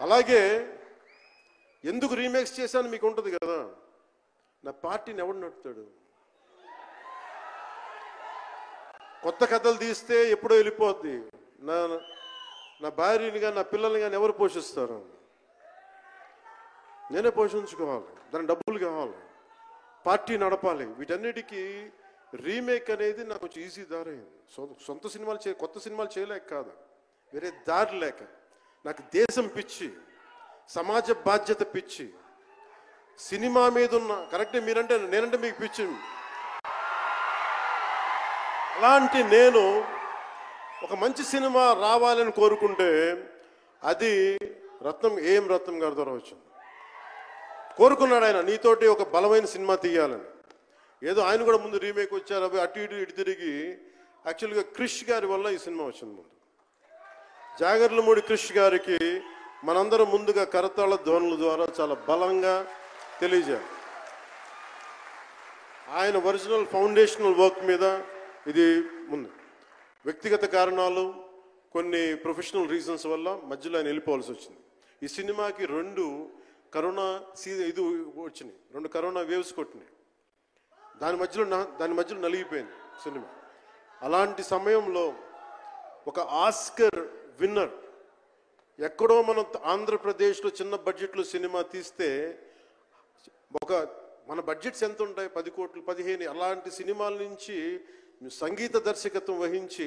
అలాగే ఎందుకు రీమేక్స్ చేశాను మీకు ఉంటుంది కదా, నా పార్టీని ఎవడు నడుపుతాడు? కొత్త కథలు తీస్తే ఎప్పుడో వెళ్ళిపోద్ది. నా భార్యని కానీ నా పిల్లల్ని కానీ ఎవరు పోషిస్తారు? నేనే పోషించుకోవాలి, దాని డబ్బులు కావాలి, పార్టీ నడపాలి. వీటన్నిటికీ రీమేక్ అనేది నాకు కొంచెం ఈజీ దారైంది. సొంత సినిమాలు కొత్త సినిమాలు చేయలేక కాదు, వేరే దారి లేక. నాకు దేశం పిచ్చి, సమాజ బాధ్యత పిచ్చి, సినిమా మీద ఉన్న కరెక్టే నేనంటే మీకు పిచ్చి. అలాంటి నేను ఒక మంచి సినిమా రావాలని కోరుకుంటే అది రత్నం గారి ద్వారా వచ్చింది. కోరుకున్నాడు ఆయన, నీతోటి ఒక బలమైన సినిమా తీయాలని. ఏదో ఆయన కూడా ముందు రీమేక్ వచ్చారు, అవి అటు ఇటు తిరిగి యాక్చువల్గా క్రిష్ గారి వల్ల ఈ సినిమా వచ్చింది. ముందు జాగర్లమూడి క్రిష్ గారికి మనందరం ముందుగా కరతాళ ధ్వనుల ద్వారా చాలా బలంగా తెలియజేయాలి. ఆయన ఒరిజినల్ ఫౌండేషనల్ వర్క్ మీద ఇది ముందు. వ్యక్తిగత కారణాలు, కొన్ని ప్రొఫెషనల్ రీజన్స్ వల్ల మధ్యలో ఆయన వెళ్ళిపోవాల్సి వచ్చింది. ఈ సినిమాకి 2 కరోనా ఇది వచ్చినాయి, 2 కరోనా వేవ్స్ కొట్టినాయి. దాని మధ్యలో నలిగిపోయింది సినిమా. అలాంటి సమయంలో ఒక ఆస్కర్ విన్నర్ ఎక్కడో మనం ఆంధ్రప్రదేశ్లో చిన్న బడ్జెట్లో సినిమా తీస్తే మన బడ్జెట్స్ ఎంత ఉంటాయి? 10 కోట్లు 15. అలాంటి సినిమాల నుంచి సంగీత దర్శకత్వం వహించి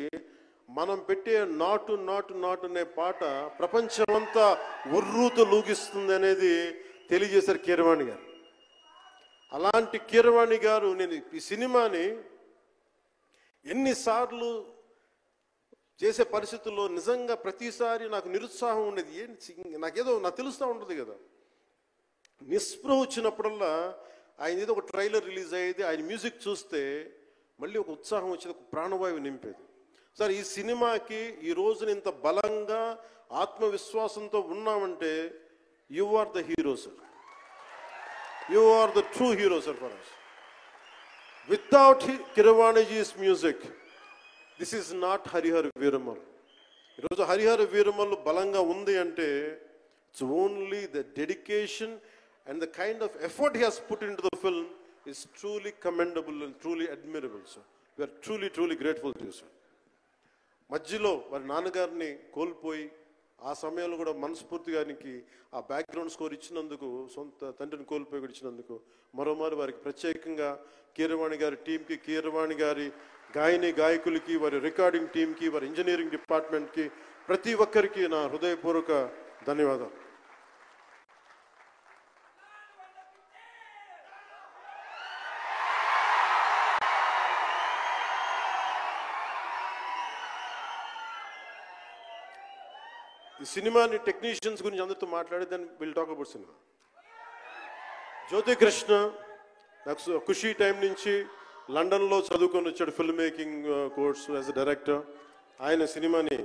మనం పెట్టే నాటు నాటు నాటు అనే పాట ప్రపంచమంతా ఉర్రూతో లూగిస్తుంది అనేది తెలియజేశారు కీరవాణి గారు. అలాంటి కీరవాణి గారు నేను ఈ సినిమాని ఎన్నిసార్లు చేసే పరిస్థితుల్లో నిజంగా ప్రతిసారి నాకు నిరుత్సాహం ఉండేది. నాకు తెలుస్తూ ఉంటుంది కదా, నిస్పృహ వచ్చినప్పుడల్లా ఆయన ఏదో ఒక ట్రైలర్ రిలీజ్ అయ్యేది, ఆయన మ్యూజిక్ చూస్తే మళ్ళీ ఒక ఉత్సాహం వచ్చేది, ఒక ప్రాణవాయువు నింపేది. సార్ ఈ సినిమాకి ఈ రోజున ఇంత బలంగా ఆత్మవిశ్వాసంతో ఉన్నామంటే you are the hero sir, you are the true hero sir for us. Without Keeravaniji's music this is not Harihara Veeramallu. ఈరోజు హరిహర వీరమల్ బలంగా ఉంది అంటే it's only the dedication and the kind of effort he has put into the film is truly commendable and truly admirable, sir. We are truly grateful to you, sir. మధ్యలో వారి నాన్నగారిని కోల్పోయి ఆ సమయంలో కూడా మనస్ఫూర్తిగా ఆయనకి ఆ బ్యాక్గ్రౌండ్ స్కోర్ ఇచ్చినందుకు, సొంత తండ్రిని కోల్పోయి ఇచ్చినందుకు మరోమారు వారికి ప్రత్యేకంగా కీరవాణి గారి టీంకి, కీరవాణి గారి గాయకులకి, వారి రికార్డింగ్ టీంకి, వారి ఇంజనీరింగ్ డిపార్ట్మెంట్కి, ప్రతి ఒక్కరికి నా హృదయపూర్వక ధన్యవాదాలు. ఈ సినిమాని టెక్నీషియన్స్ గురించి అందరితో మాట్లాడి దాన్ని విల్ టాక్ అబౌట్ సినిమా. జ్యోతి కృష్ణ నాకు ఖుషీ టైం నుంచి లండన్లో చదువుకొని వచ్చాడు, film making course as a director. ఆయన సినిమాని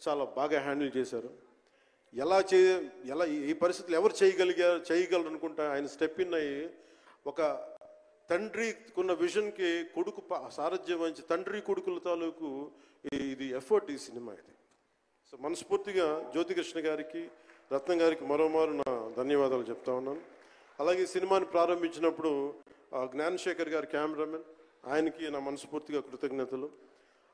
చాలా బాగా హ్యాండిల్ చేశారు. ఎలా ఈ పరిస్థితులు ఎవరు చేయగలరు అనుకుంటా ఆయన స్టెప్ ఇన్ అయ్యి ఒక తండ్రికున్న విజన్కి కొడుకు సారథ్యం వహించి తండ్రి కొడుకుల తాలూకు ఇది ఎఫర్ట్ ఈ సినిమా ఇది. సో మనస్ఫూర్తిగా జ్యోతికృష్ణ గారికి, రత్నం గారికి మరోమారు నా ధన్యవాదాలు చెప్తా ఉన్నాను. అలాగే ఈ సినిమాని ప్రారంభించినప్పుడు జ్ఞానశేఖర్ గారి కెమెరామెన్, ఆయనకి నా మనస్ఫూర్తిగా కృతజ్ఞతలు.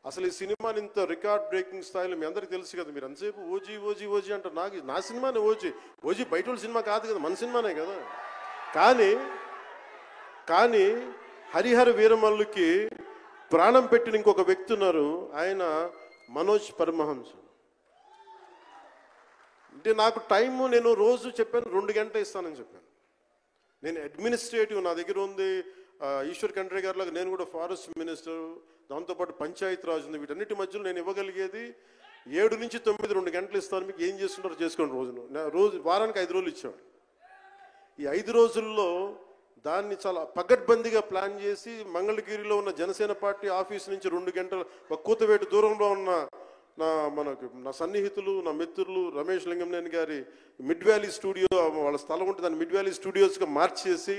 అసలు ఈ సినిమాని ఇంత రికార్డ్ బ్రేకింగ్ స్థాయిలో మీ అందరికీ తెలుసు కదా, మీరు అంతసేపు ఓజీ ఓజీ ఓజీ అంటారు. నా సినిమానే ఓజీ బయట వాళ్ళ సినిమా కాదు కదా, మన సినిమానే కదా. కానీ హరిహర వీరమల్లుకి ప్రాణం పెట్టిన ఇంకొక వ్యక్తి ఉన్నారు, ఆయన మనోజ్ పరమహంస. అంటే నాకు టైము నేను రోజు చెప్పాను 2 గంటలు ఇస్తానని చెప్పాను. నేను అడ్మినిస్ట్రేటివ్ నా దగ్గర ఉంది, ఈశ్వర్ ఖండ్రే గారి లాగా నేను కూడా ఫారెస్ట్ మినిస్టర్, దాంతోపాటు పంచాయతీ రాజు ఉంది. వీటన్నిటి మధ్యలో నేను ఇవ్వగలిగేది 7 నుంచి 9 2 గంటలు ఇస్తాను. మీకు ఏం చేస్తుంటారో చేసుకోండి. వారానికి 5 రోజులు ఇచ్చేవాడు. ఈ 5 రోజుల్లో దాన్ని చాలా పగడ్బందీగా ప్లాన్ చేసి మంగళగిరిలో ఉన్న జనసేన పార్టీ ఆఫీస్ నుంచి 2 గంటల ఒక కూతవేటు దూరంలో ఉన్న నా సన్నిహితులు, నా మిత్రులు రమేష్ లింగంనేని గారి మిడ్ వ్యాలీ స్టూడియో, వాళ్ళ స్థలం ఉంటే దాన్ని మిడ్ వ్యాలీ స్టూడియోస్గా మార్చేసి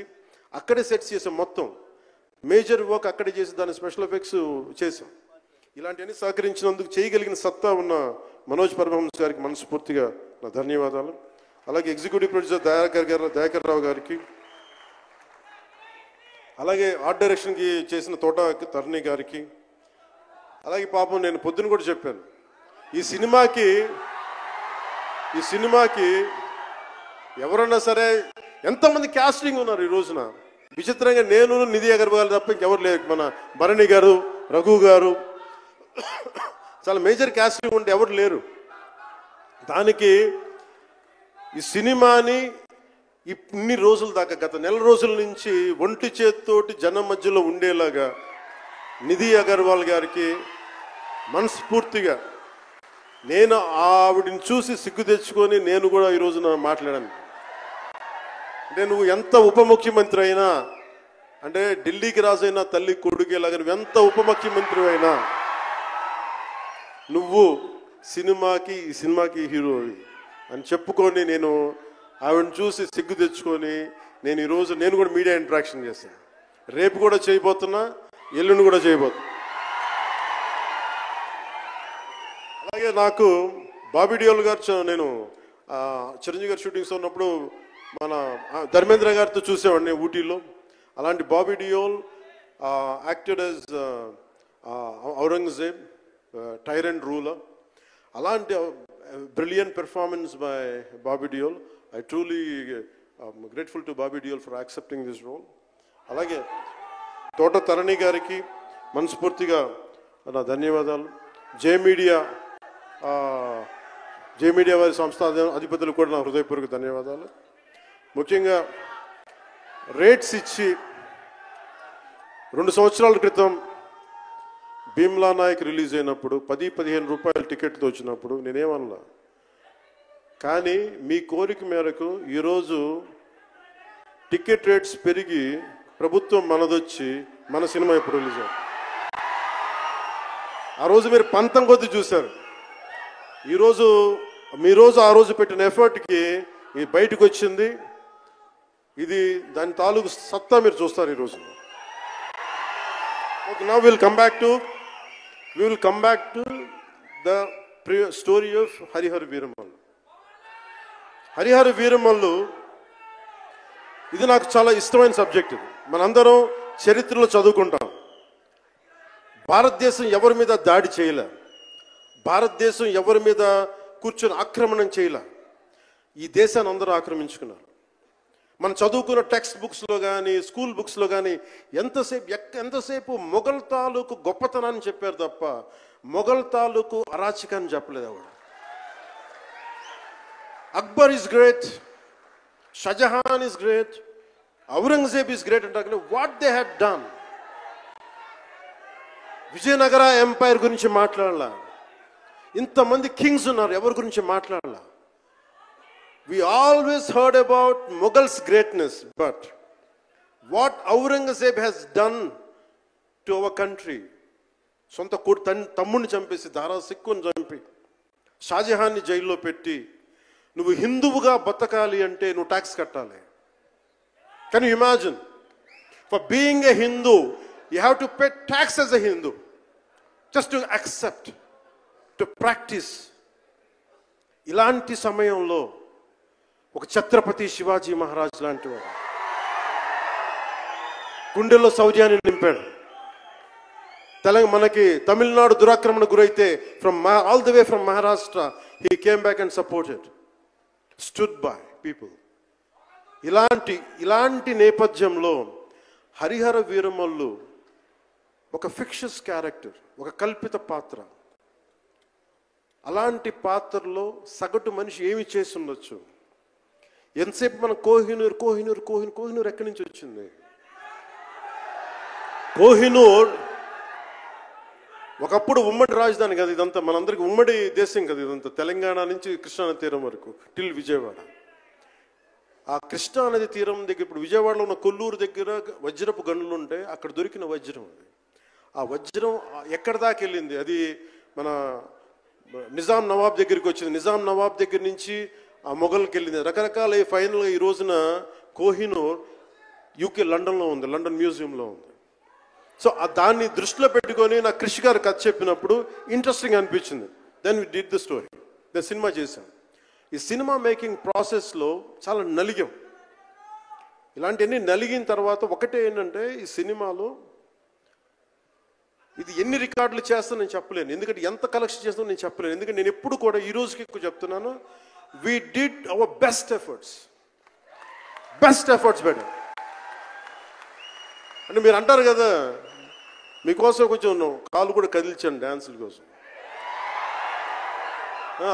అక్కడే సెట్స్ చేసాం. మొత్తం మేజర్ వర్క్ అక్కడే చేసి దాని స్పెషల్ ఎఫెక్ట్స్ చేసాం. ఇలాంటివన్నీ సహకరించినందుకు చేయగలిగిన సత్తా ఉన్న మనోజ్ పరమహంస గారికి మనస్ఫూర్తిగా నా ధన్యవాదాలు. అలాగే ఎగ్జిక్యూటివ్ ప్రొడ్యూసర్ దయాకర్ రావు గారికి, అలాగే ఆర్ట్ డైరెక్షన్కి చేసిన తోట తరుణి గారికి, అలాగే పాపం నేను పొద్దున కూడా చెప్పాను, ఈ సినిమాకి ఎవరన్నా సరే ఎంతమంది క్యాస్టింగ్ ఉన్నారు ఈ రోజున. విచిత్రంగా నేను నిధి అగర్వాల్ తప్ప ఇంకెవరు లేరు. మన భరణి గారు, రఘు గారు, చాలా మేజర్ క్యాస్టింగ్ ఉంటే ఎవరు లేరు. దానికి ఈ సినిమాని ఇన్ని రోజుల దాకా, గత నెల రోజుల నుంచి ఒంటి చేత్తోటి జనం మధ్యలో ఉండేలాగా నిధి అగర్వాల్ గారికి మనస్ఫూర్తిగా నేను ఆవిడని చూసి సిగ్గు తెచ్చుకొని నేను కూడా ఈ రోజున మాట్లాడాను. అంటే నువ్వు ఎంత ఉప ముఖ్యమంత్రి అయినా, అంటే ఢిల్లీకి రాజైనా తల్లి కొడుకేలాగా నువ్వు ఎంత ఉప ముఖ్యమంత్రి అయినా నువ్వు ఈ సినిమాకి హీరో అని చెప్పుకొని నేను ఆవిడని చూసి సిగ్గు తెచ్చుకొని నేను కూడా మీడియా ఇంటరాక్షన్ చేశాను. రేపు కూడా చేయబోతున్నా, ఎల్లుండి కూడా చేయబోతున్నా. అలాగే నాకు బాబీ డియోల్ గారు, నేను చిరంజీవి గారు షూటింగ్స్ ఉన్నప్పుడు మన ధర్మేంద్ర గారితో చూసేవాడిని ఊటీలో. అలాంటి Bobby Deol acted as Aurangzeb, tyrant ruler. అలాంటి brilliant performance by Bobby Deol. I truly grateful to Bobby Deol for accepting this role. అలాగే తోట తరణి గారికి మనస్ఫూర్తిగా నా ధన్యవాదాలు. జే మీడియా వారి సంస్థ అధిపతులకు కూడా నా హృదయపూర్వక ధన్యవాదాలు. ముఖ్యంగా రేట్స్ ఇచ్చి 2 సంవత్సరాల క్రితం భీమ్లా నాయక్ రిలీజ్ అయినప్పుడు 10-15 రూపాయల టికెట్తో వచ్చినప్పుడు నేనేమన్నా, కానీ మీ కోరిక మేరకు ఈరోజు టికెట్ రేట్స్ పెరిగి ప్రభుత్వం మనదొచ్చి మన సినిమా ఇప్పుడు రిలీజ్ అయింది. ఆ రోజు మీరు పంతం కొద్ది చూశారు. ఆ రోజు పెట్టిన ఎఫర్ట్కి ఇది బయటకు వచ్చింది. ఇది దాని తాలూకు సత్తా మీరు చూస్తారు ఈరోజు. Okay, now will come back to the story of Harihara Veeramallu. Harihara Veeramallu ఇది నాకు చాలా ఇష్టమైన సబ్జెక్ట్. ఇది మనందరం చరిత్రలో చదువుకుంటాం. భారతదేశం ఎవరి మీద దాడి చేయలే, భారతదేశం ఎవరి మీద కూర్చొని ఆక్రమణం చేయలే. ఈ దేశాన్ని అందరూ ఆక్రమించుకున్నారు. మనం చదువుకున్న టెక్స్ట్ బుక్స్లో కానీ స్కూల్ బుక్స్లో కానీ ఎంతసేపు మొఘల్ తాలూకు గొప్పతనాన్ని చెప్పారు తప్ప మొఘల్ తాలూకు అరాచకాన్ని చెప్పలేదు ఆవిడ. Akbar is great, Shah Jahan is great, Aurangzeb is great అంటే what they had done. Vijayanagara empire గురించి మాట్లాడాల, ఇంతమంది కింగ్స్ ఉన్నారు, ఎవరి గురించి మాట్లాడాల. We always heard about Mughals greatness, but what Aurangzeb has done to our country, సొంత తమ్ముడిని చంపేసి, దారా సిక్కుని చంపి, షాజహాన్ని జైల్లో పెట్టి, నువ్వు హిందువుగా బతకాలి అంటే నువ్వు ట్యాక్స్ కట్టాలి. Can you imagine? For being a Hindu you have to pay tax as a Hindu, just to accept, to practice. ఇలాంటి సమయంలో ఒక ఛత్రపతి శివాజీ మహారాజ్ లాంటి వాడు గుండెల్లో శౌర్యాన్ని నింపాడు. మనకి తమిళనాడు దురాక్రమణ గురైతే all the way from Maharashtra he came back and supported, stood by people. ఇలాంటి నేపథ్యంలో హరిహర వీరమల్లు ఒక ఫిక్షస్ క్యారెక్టర్, ఒక కల్పిత పాత్ర. అలాంటి పాత్రలో సగటు మనిషి ఏమి చేసి ఉండొచ్చు? ఎంతసేపు మనం కోహినూర్ ఎక్కడి నుంచి వచ్చింది? కోహినూర్ ఒకప్పుడు ఉమ్మడి రాజధాని కదా ఇదంతా, మనందరికి ఉమ్మడి దేశం కదా ఇదంతా, తెలంగాణ నుంచి కృష్ణానది తీరం వరకు టిల్ విజయవాడ. ఆ కృష్ణానది తీరం దగ్గర ఇప్పుడు విజయవాడలో ఉన్న కొల్లూరు దగ్గర వజ్రపు గనులు ఉంటే అక్కడ దొరికిన వజ్రం అది. ఆ వజ్రం ఎక్కడ దాకా వెళ్ళింది? అది మన నిజాం నవాబ్ దగ్గరికి వచ్చింది. నిజాం నవాబ్ దగ్గర నుంచి ఆ మొఘల్కి వెళ్ళింది. రకరకాల ఫైనల్గా ఈ రోజున కోహినూర్ యూకే లండన్లో ఉంది, లండన్ మ్యూజియంలో ఉంది. సో దాన్ని దృష్టిలో పెట్టుకొని నాకు కృషి గారు కథ చెప్పినప్పుడు ఇంట్రెస్టింగ్ అనిపించింది. Then we did the story, cinema చేశాం. ఈ సినిమా మేకింగ్ ప్రాసెస్లో చాలా నలిగాం. ఇలాంటివన్నీ నలిగిన తర్వాత ఒకటే ఏంటంటే, ఈ సినిమాలో ఇది ఎన్ని రికార్డులు చేస్తా నేను చెప్పలేను, ఎందుకంటే ఎంత కలెక్షన్ చేస్తానో నేను చెప్పలేను. ఎందుకంటే నేను ఎప్పుడు కూడా ఈ రోజుకి ఎక్కువ చెప్తున్నాను, we did our best efforts better. అంటే మీరు అంటారు కదా, మీకోసం కొంచెం కాలు కూడా కదిల్చాను డ్యాన్సుల కోసం.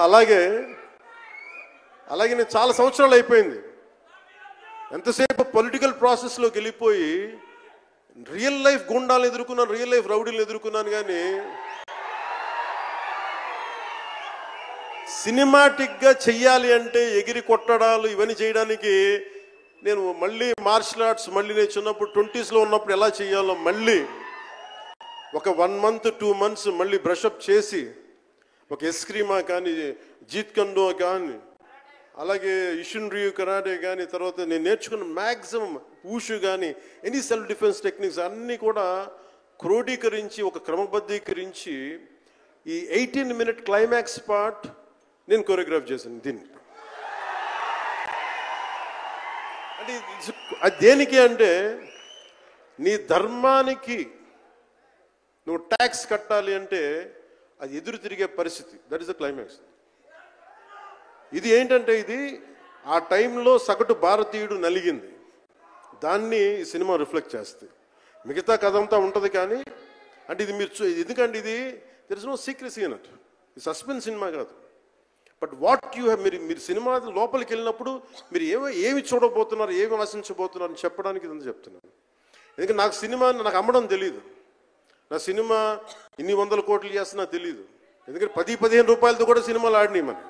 అలాగే నేను చాలా సంవత్సరాలు అయిపోయింది, ఎంతసేపు పొలిటికల్ ప్రాసెస్లోకి వెళ్ళిపోయి రియల్ లైఫ్ గుండాలను ఎదుర్కొన్నాను, రియల్ లైఫ్ రౌడీలను ఎదుర్కొన్నాను. కానీ సినిమాటిక్గా చెయ్యాలి అంటే ఎగిరి కొట్టడాలు ఇవన్నీ చేయడానికి నేను మళ్ళీ మార్షల్ ఆర్ట్స్ మళ్ళీ నేను చిన్నప్పుడు 20s ఉన్నప్పుడు ఎలా చేయాలో మళ్ళీ ఒక 1 month 2 months మళ్ళీ బ్రషప్ చేసి, ఒక ఎస్క్రీమా కానీ, జీత్ కండో కానీ, అలాగే ఇషున్ రియు కరాటే కానీ, తర్వాత నేను నేర్చుకున్న మ్యాక్సిమం ఊషు కానీ, ఎనీ సెల్ఫ్ డిఫెన్స్ టెక్నిక్స్ అన్నీ కూడా క్రోడీకరించి, ఒక క్రమబద్ధీకరించి ఈ 18-minute క్లైమాక్స్ పార్ట్ నేను కొరియోగ్రాఫ్ చేశాను. దీన్ని అంటే అది దేనికి అంటే, నీ ధర్మానికి నువ్వు ట్యాక్స్ కట్టాలి అంటే అది ఎదురు తిరిగే పరిస్థితి. That is the climax. ఇది ఏంటంటే, ఇది ఆ టైంలో సగటు భారతీయుడు నలిగింది, దాన్ని ఈ సినిమా రిఫ్లెక్ట్ చేస్తుంది. మిగతా కథ అంతా ఉంటుంది కానీ, అంటే ఇది మీరు ఎందుకంటే ఇది దెర్ ఇస్ నో సీక్రెసీ అన్నట్టు, ఇది సస్పెన్స్ సినిమా కాదు. బట్ వాట్ యూ హ్యావ్, మీరు సినిమా లోపలికి వెళ్ళినప్పుడు మీరు ఏమి చూడబోతున్నారు, ఏమి ఆశించబోతున్నారు అని చెప్పడానికి ఇదంతా చెప్తున్నాను. ఎందుకంటే నాకు సినిమా నాకు అమ్మడం తెలియదు, నా సినిమా ఇన్ని 100 కోట్లు చేస్తున్నా తెలియదు. ఎందుకంటే 10-15 రూపాయలతో కూడా సినిమాలు ఆడినాయి, మనం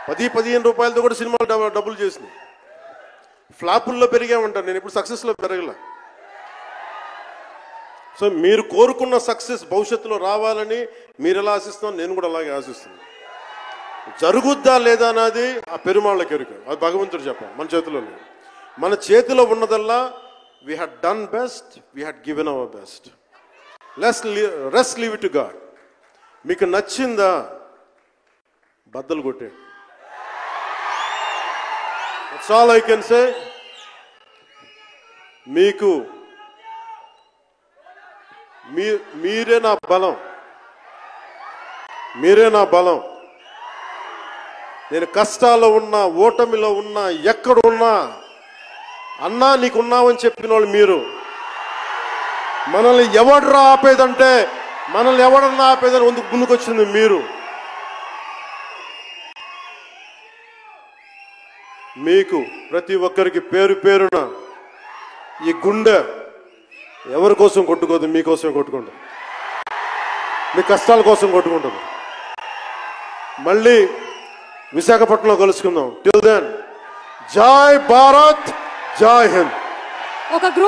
10-15 రూపాయలతో కూడా సినిమాలు డబ్బులు చేసినాయి. ఫ్లాపుల్లో పెరిగామంటారు, నేను ఇప్పుడు సక్సెస్లో పెరగల. సో మీరు కోరుకున్న సక్సెస్ భవిష్యత్తులో రావాలని మీరు ఎలా ఆశిస్తాను, నేను కూడా అలాగే ఆశిస్తున్నాను. జరుగుద్దా లేదా అన్నది ఆ పెరుమాళ్ళకి ఎరుక, అది భగవంతుడు చెప్పాలి, మన చేతిలో లేదు. మన చేతిలో ఉన్నదల్లా we had done best, we had given our best. Rest leave it to God. మీకు నచ్చిందా బద్దలు కొట్టే, that's all I can say. మీకు మీరే నా బలం, మీరే నా బలం. నేను కష్టాల్లో ఉన్నా, ఓటమిలో ఉన్నా, ఎక్కడున్నా అన్నా నీకున్నావని చెప్పిన వాళ్ళు మీరు. మనల్ని ఎవడరా ఆపేదంటే, మనల్ని ఎవడన్నా ఆపేదని ముందుకొచ్చింది మీరు. మీకు ప్రతి ఒక్కరికి పేరు పేరున ఈ గుండె ఎవరి కోసం కొట్టుకోదు, మీకోసమే కొట్టుకుంటుంది, మీ కష్టాల కోసం కొట్టుకుంటుంది. మళ్ళీ విశాఖపట్నంలో కలుసుకుందాం. టిల్ దెన్, జై భారత్, జై హింద్.